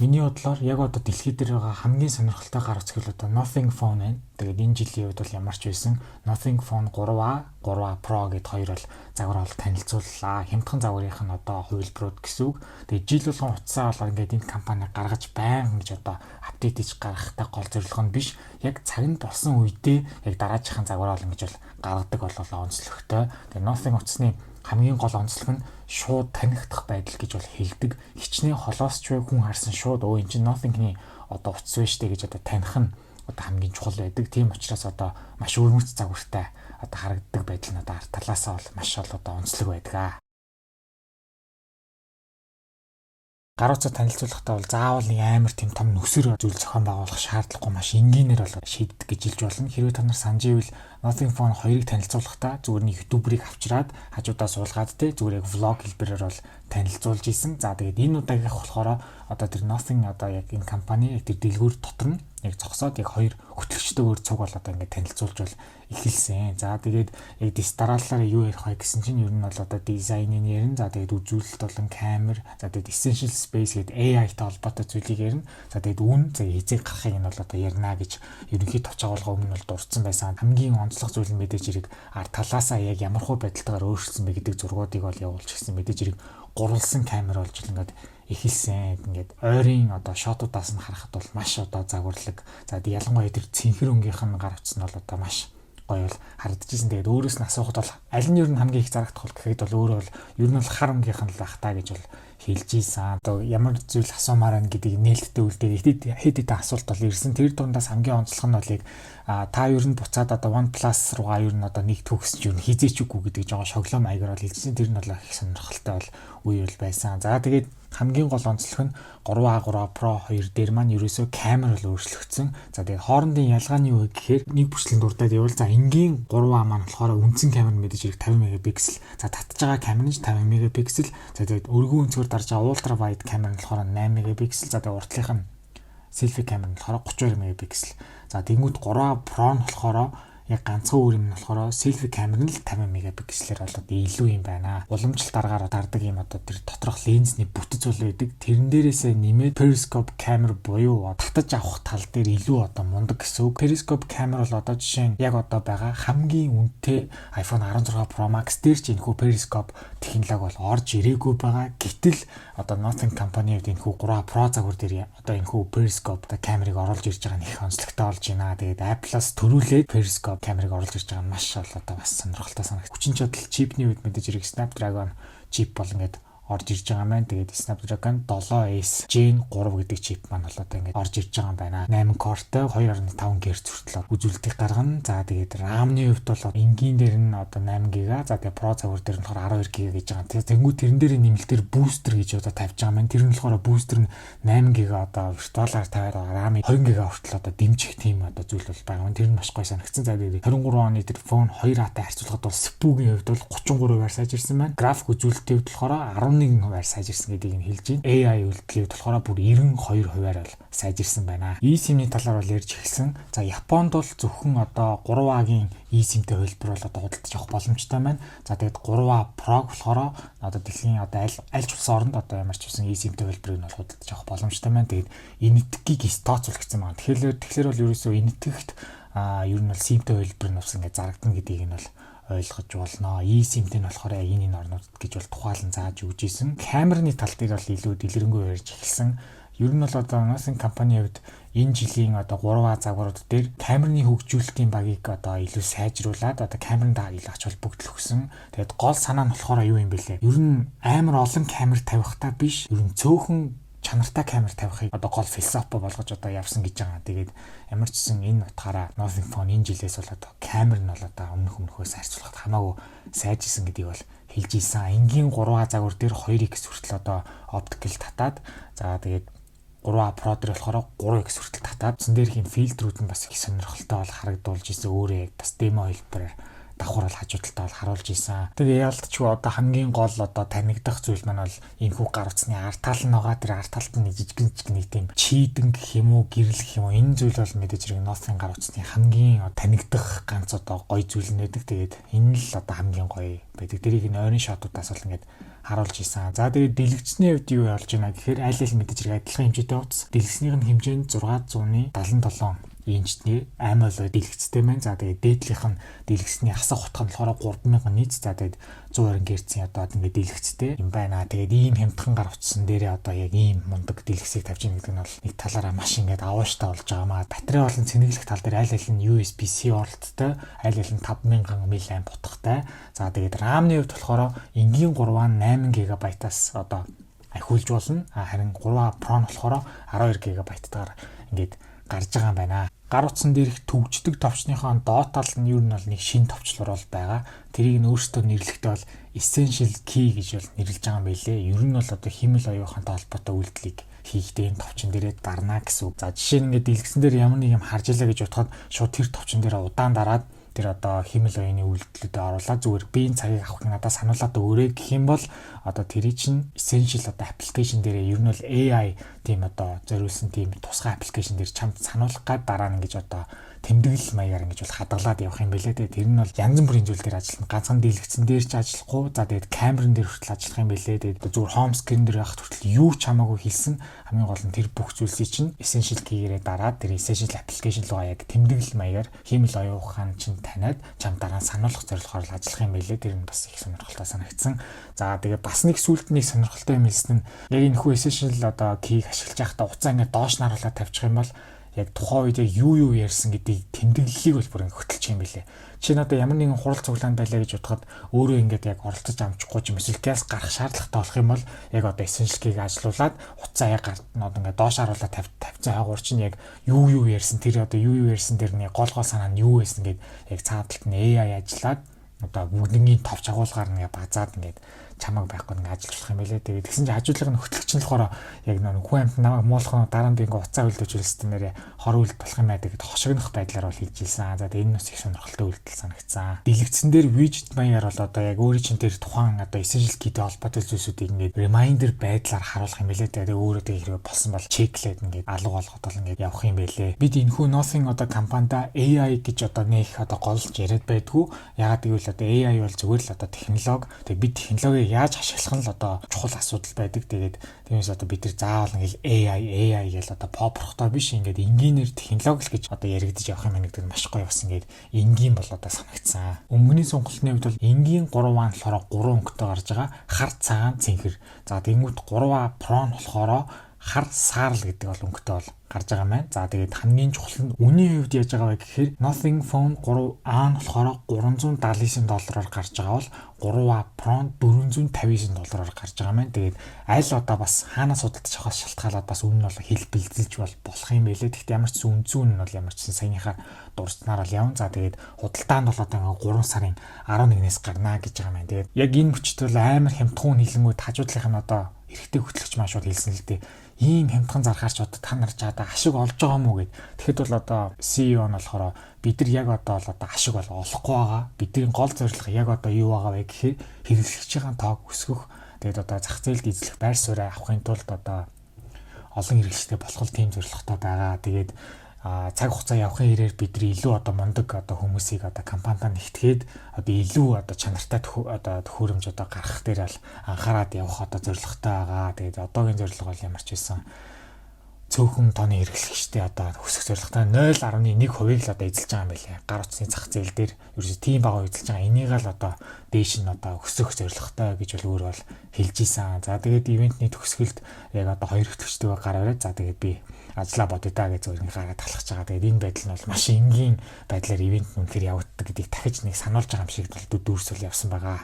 Миний бодлоор яг одоо дэлхийд дээр байгаа хамгийн сонирхолтой гар утас гэвэл одоо Nothing Phone байна. Тэгээд энэ жилийн үед бол ямар ч байсан Nothing Phone 3A, 3A Pro гэд хоёр бол загвар бол танилцууллаа. Хямдхан загварынх нь одоо хувилбарууд гэсэн үг. Тэгээд жил болгон утсаа бол ингээд энэ компани гаргаж байнга гэж одоо апдейт хийж гаргахтай гол зорилго нь биш. Яг цаг нь болсон үедээ яг дараачихын загвар бол ингэж бол гаргадаг бололоо онцлогтой. Тэгээд Nothing утасны хамгийн гол онцлог нь шууд танигдах байдал гэж бол хэлдэг. Хичнээн холоос ч хүн харсан шууд өө энэ чинь Nothing-ний одоо утас вэ штэ гэж одоо таних нь одоо хамгийн чухал байдаг. Тийм учраас одоо маш өвөрмөц загвартай одоо харагддаг байдал нь одоо ард талаасаа бол маш одоо онцлог байдаг. Гар утсаа танилцуулахдаа бол заавал нэг амар тийм том нүсэр зүйл зохион байгуулах шаардлагагүй маш энгийнээр бол шийддэг гэж хэлж болно. Хэрвээ та нар санаж ивэл Nothing Phone 2-ыг танилцуулахдаа зүгээр нэг YouTube-ыг авчираад хажуудаа суулгаад зүгээр яг vlog хэлбэрээр бол танилцуулж исэн. За тэгээд энэ удаагийнх болохоор одоо тэр Nothing одоо яг энэ компани яг тэр дэлгүүр дотор нь яг зогсоод яг хоёр хөтлөгчтэйгээр цуг бол одоо ингээд танилцуулж бол эхэлсэн. За тэгээд яг дараалалаар юу ярих вэ гэсэн чинь ер нь бол одоо дизайныг ярина. За тэгээд үзүүлэлт болон камер, за тэгээд essential space гэдэг AI-тай холбоотой зүйлийг ярина. За тэгээд үн эзэг гарахыг нь бол одоо ярина гэж ерөнхий точ агуулга өмнө бол дурдсан байсан. Хамгийн онцлог зүйл нь мэдээж хэрэг ард талаасаа яг ямар хөө байдалтайгаар өөрчлөсөн бэ гэдэг зургуудыг бол явуулж гисэн. Мэдээж хэрэг гурвалсан камер болж ингээд эхэлсэн. Ингээд ойрын одоо шотуудаас нь харахад бол маш одоо загварлаг. За ялангуяа тэр цэнхэр өнгийнх нь гар утас нь бол одоо маш гоё бол харагдчихсэн. Тэгээд өөрөөс нь асуухад бол аль нь ер нь хамгийн их зарагдах вэ гэхэд бол өөрөө бол ер нь бол хар өнгийнх нь л байх та гэж бол хэлж ийсэн. Одоо ямар зүйл асуумаар байна гэдгийг нээлттэй үлдээд хэд асуулт бол ирсэн. Тэр дундаас хамгийн онцлог нь бол яг та ер нь буцаад одоо OnePlus руугаа ер нь одоо нэг төгсч ер нь хизээч үгүй гэдэг жоо шоглоо маягаар бол хэлжсэн. Тэр нь бол их сонирхолтой бол үе бол байсан. За тэгээд хамгийн гол онцлог нь 3A 3A Pro 2 дээр маань ерөөсөө камер бол өөрчлөгдсөн. За тэгээд хоорондын ялгаа нь юу вэ гэхээр нэг бүрчлэн дурдаад явал за энгийн 3A маань болохоор үндсэн камер нь мэдээж хэрэг 50 мегапиксел. За татж байгаа камер нь 50 мегапиксел. За тэгээд өргөн өнцгөр дарж байгаа ультра wide камер нь болохоор 8 мегапиксел. За тэгээд уртлынх нь селфи камер нь болохоор 32 мегапиксел. За тэнгууд 3A Pro нь болохоор яг ганцхан өөр юм нь болохоор селфи камер нь л 50 мегапикселээр болоод илүү юм байна. Уламжлалт аргаар дардаг юм одоо тэр доторх линзний бүтэц бол байдаг. Тэрэн дээрээсээ нэмээд periscope камер буюу татаж авах тал дээр илүү одоо мундаг гэсэн үг. Periscope камер бол одоо жишээ нь яг одоо байгаа хамгийн үнэтэй iPhone 16 Pro Max дээр ч энэхүү periscope технологи бол орж ирээгүй байгаа. Гэтэл одоо Nothing компанид энэхүү 3A Pro загвар дээр одоо энэхүү periscope камерыг оруулж ирж байгаа нь их онцлогтой болж байна. Тэгээд Apple-аас төрүүлээд periscope камерыг оруулж ирж байгаа нь маш одоо бас сонирхолтой санагд. Хүчин чадал чипний үед мэдээж хэрэг Snapdragon чип бол ингээд орж ирж байгаа маань. Тэгээд Snapdragon 7S Gen 3 гэдэг чип маань бол одоо ингээд орж ирж байгаа юм байна. 8 core-той 2.5 GHz хүртэл үзүүлэлтийг гаргана. За тэгээд RAM-ны хувьд бол энгийн дээр нь одоо 8 GB, за тэгээд Pro загвар дээр нь болохоор 12 GB гэж байгаа. Тэнгүү тэрэн дээр нэмэлтээр booster гэж одоо тавьж байгаа маань. Тэр нь болохоор booster нь 8 GB одоо виртуалаар тавиад RAM-ыг 20 GB хүртэл одоо дэмжих тийм одоо зүйл бол байгаа маань. Тэр нь маш гоё санагдсан. За тэгээд 23 оны тэр phone 2A-тай харьцуулахад бол CPU-гийн хувьд бол 33% сайжирсан байна. График үзүүлэлтийн хувьд болохоор 11% сайжирсан гэдгийг нь хэлж байна. AI үйлдэлийн хувьд болохоор бүр 92%-аар бол сайжирсан байна. eSIM-ний талаар бол ярьж эхэлсэн. За Японд бол зөвхөн одоо 3A-гийн eSIM-тэй хувилбар бол одоо худалдаж авах боломжтой байна. За тэгээд 3A Pro болохоор одоо дэлхийн одоо аль ч улсын оронд одоо ямар ч үсэн eSIM-тэй хувилбарыг нь бол худалдаж авах боломжтой байна. Тэгээд энэтхгийг тооцоолох гэсэн байна. Тэгэхээр бол ерөөсөө энэтхэгт ер нь бол SIM-тэй хувилбар нь бас ингээд зарагдана гэдгийг нь бол ойлгож болно. eSIM-тэй нь болохоор яг энэ орнуудад гэж бол тухайлан зааж өгч ийсэн. Камерны тал дээр бол илүү дэлгэрэнгүй ярьж эхэлсэн. Ер нь бол одоо Nothing компанийн хувьд энэ жилийн одоо 3A загварууд дээр камерны хөгжүүлэлтийн багийг одоо илүү сайжруулад одоо камерын илүү ач холбогдол өгсөн. Тэгээд гол санаа нь болохоор юу юм бэлээ? Ер нь амар олон камер тавихтаа биш, ер нь цөөхөн чанартай камер тавихыг одоо гол философи болгож одоо явсан гэж байгаа. Тэгээд ямар ч гэсэн энэ утгаараа Nothing Phone энэ жилээс бол одоо камер нь бол одоо өмнөхөөс харьцуулахад хамаагүй сайжирсан гэдгийг бол хэлж ийсэн. Энгийн 3A загвар дээр 2x хүртэл одоо оптикл татаад, за тэгээд 3A Pro дээр болохоор 3x хүртэл татаад зэн дээрх энэ фильтрүүд нь бас их сонирхолтой бол харагдуулж ийсэн. Өөрөө яг бас демо хэлбэрээр давхар бол хажуу талдаа бол харуулж исэн. Тэгээ яалтчгүй одоо хамгийн гол одоо танигдах зүйл маань бол энэхүү гар утасны арт тал нь байгаа. Тэр арт талд нь жижигэн нэг тийм чийдэн гэх юм уу, гэрэл гэх юм уу, энэ зүйл бол мэдээж хэрэг Nothing гар утасны хамгийн танигдах ганц одоо гоё зүйл нэдэг. Тэгээд энэ л одоо хамгийн гоё байдаг. Тэрийг нь ойрын шотуудаас бол ингээд харуулж исэн. За тэгээд дэлгэцний хувьд юу болж байна гэхээр аль аль мэдээж хэрэг адилхан хэмжээтэй утас. Дэлгэцнийх нь хэмжээ нь 677 инчний AMOLED дэлгэцтэй байна. За тэгээд дээдлийнх нь дэлгэцний асах утга нь болохоор 3000 ниц. За тэгээд 120 Гц-ийн одоо ингээд дэлгэцтэй юм байна. Тэгээд ийм хямдхан гар утсан дээрээ одоо яг ийм мундаг дэлгэцийг тавьж ийн гэдэг нь бол нэг талаараа маш ингээд авааштай болж байгаамаа. Батарей болон цэнэглэх тал дээр аль аль нь USB-C порттой, аль аль нь 5000 мАh утгатай. За тэгээд RAM-ны хувьд болохоор энгийн 3.8 GB-аас одоо ахиулж болно. Харин 3 Pro нь болохоор 12 GB-тайгаар ингээд гарч байгаа юм байна. Гар утсан дээрх төгждөг товчныхоо доод тал нь юу нь бол нэг шинэ товчлуур бол байгаа. Тэрийг нь өөрсдөө нэрлэхдээ бол Essential Key гэж бол нэрлэж байгаа юм байлээ. Ер нь бол одоо химэл оюухантай холбоотой үйлдэлийг хийхдээ энэ товчон дээрээ дарна гэсэн үг. За жишээ нь ингээд дэлгэцэн дээр ямар нэг юм харж илаа гэж бодоход шууд тэр товчон дээр удаан дараад тэр одоо химэл оюуны үйлдэлүүдэд оруулаад зүгээр биеийн цагийг авахыг надад сануулад өгөөрэй гэх юм бол одоо тэрий чинь essential одоо аппликейшн дээрээ ер нь бол AI тийм одоо зориулсан тийм тусгай аппликейшн дээр чамд сануулах гад дараа нь ингэж одоо тэмдэглэл маягаар ингэж бол хадгалаад явах юм байлээ. Тэр нь бол янз бүрийн зүйл дээр ажиллана. Ганцхан дэлгэцэн дээр ч ажиллахгүй. За тэгээд камерын дээр хүртэл ажиллах юм байлээ. Тэгээд зүгээр home screen дээр явахд хүртэл юу ч хамаагүй хэлсэн. Хамгийн гол нь тэр бүх зүйлсийг чинь essential key-гээрээ дараад тэр essential application руугаа яг тэмдэглэл маягаар химэл оюухан чинь таниад чам дараа нь сануулгах зорилгоор л ажиллах юм байлээ. Тэр нь бас их сонирхолтой санагдсан. За тэгээд бас нэг сүлд нэг сонирхолтой юм хэлсэн нь яг энэ хүү essential одоо key-г ашиглаж байхдаа уцаа ингээд доош наруулаад тавьчих юм бол яг тухайн үед яг юу ярьсан гэдгийг тэмдэглэлийг бол бүр ингэ хөтөлчих юм билээ. Чи надад ямар нэгэн хурал цуглаан байлаа гэж бодоход өөрөө ингээд яг оролцож амжихгүй ч юм эсвэл газ гарах шаардлагатай болох юм бол яг одоо essential key-г ажилуулад уцаа яг гарнууд ингээд доош харуулаад тавьцсан хаагуур чинь яг юу ярьсан тэр одоо юу ярьсан тэр нэг гол санаа нь юу байсан гэд яг цаадалт нь AI ажиллаад одоо бүгднийг товч агуулгаар нь базаад ингээд чамаг байхгүй нэг ажиллах юм байлээ. Тэгээд тэгсэн чинь хажуудлага нь хөтлөгч нь болохоор яг нэг хүн амт намайг муулах дараа нь ингээ уцаа үлдэж үлссэн нэрээ хор үлд болох юм байдаг гэд хошигнох байдлаар бол хийж илсэн. За тэгээд энэ бас их сонирхолтой үйлдэл санагдсан. Дэлгэцэн дээр widget маягаар бол одоо яг өөрийн чинь тэр тухайн одоо essential key-тэй холбоотой зүйлсүүдийг ингээ reminder байдлаар харуулах юм байлээ. Тэгээд өөрөө тэг хэрэг болсон бол чеклээд ингээ алга болгоод бол ингээ явах юм байлээ. Бид энэхүү Nothing одоо компанида AI гэж одоо нэг одоо голж яриад байдгүй. Ягаад гэвэл одоо AI бол зүгээр л одоо технологи. Тэгээд бид технологи яаж ашиглах нь л одоо чухал асуудал байдаг. Тэгээд тиймээс одоо бид нар заавал ингээл AI гэж одоо попрохтой биш ингээд энгийнээр технологи гэж одоо яригдж явах юм гэдэг нь маш гоё бас ингээд энгийн бол одоо санагдсан. Өнгөний сонголтын хувьд бол энгийн 3 ван болохоор 3 өнгөтэй гарч байгаа. Хар цагаан цэнхэр. За тэнгуут 3 Pro нь болохоор хар саарл гэдэг бол өнгөтэй бол гарч байгаа маань. За тэгээд хамгийн чухал нь үнийн хувьд яаж байгаа вэ гэхээр Nothing Phone 3A нь болохоор $379 гарч байгаа бол 3A Pro $459 гарч байгаа маань. Тэгээд аль одоо бас хаанаас судалдаж авахаас шалтгаалаад бас үнэ нь бол хэл бэлдэлж бол болох юм байлээ. Гэхдээ ямар ч үнцэн нь бол ямар ч саяныхаар дурснаар л явна. За тэгээд худалдаанд бол одоо 3 сарын 11-ээс гарнаа гэж байгаа маань. Тэгээд яг энэ мөчт бол амар хямдхан хэлэнгүүд хажуудлынх нь одоо эрэгтэй хөтлөгч маш бол хэлсэн л дээ. Ийм хямдхан зархаарч одоо та нар чаада ашиг олж байгаа мó гэд. Тэгэхэд бол одоо CEO нь болохоор бид нар яг одоо ашиг бол олохгүй байгаа. Бидний гол зорилго яг одоо юу байгаа вэ гэхээр хэрэглэгчийн тоог өсгөх. Тэгээд одоо зах зээлд эзлэх байр суурь авахын тулд одоо олон хэрэглэгчтэй болох тийм зорилготой байгаа. Тэгээд цаг хугацаа явахын хэрээр бид нар илүү одоо мундаг одоо хүмүүсийг одоо компанитай нэгтгээд одоо илүү одоо чанартай одоо төхөөрөмж одоо гаргах дээр бол анхаарал явах одоо зорилготой байгаа. Тэгээд одоогийн зорилго бол ямар ч байсан цөөхөн тооны хэрэглэгчтэй одоо өсөх зорилготой 0.1% л одоо эзэлж байгаа юм байлээ. Гар утасны зах зээл дээр ерөөсөө тийм бага эзэлж байгаа. Энийг л одоо дээш нь одоо өсөх зорилготой гэж бол өөр бол хэлж ийсэн. За тэгээд ивентний төгсгөлд яг одоо хоёр хөтлөгчтэйгээ гар бариад за тэгээд би ажлаа бодъё даа гэж зөвхөн гараад талхаж байгаа. Тэгээд энэ байдал нь бол маш энгийн байдлаар ивент нь үнэхээр явагддаг гэдгийг дахиж нэг сануулж байгаа юм шиг бол дүүрсэл явсан байгаа.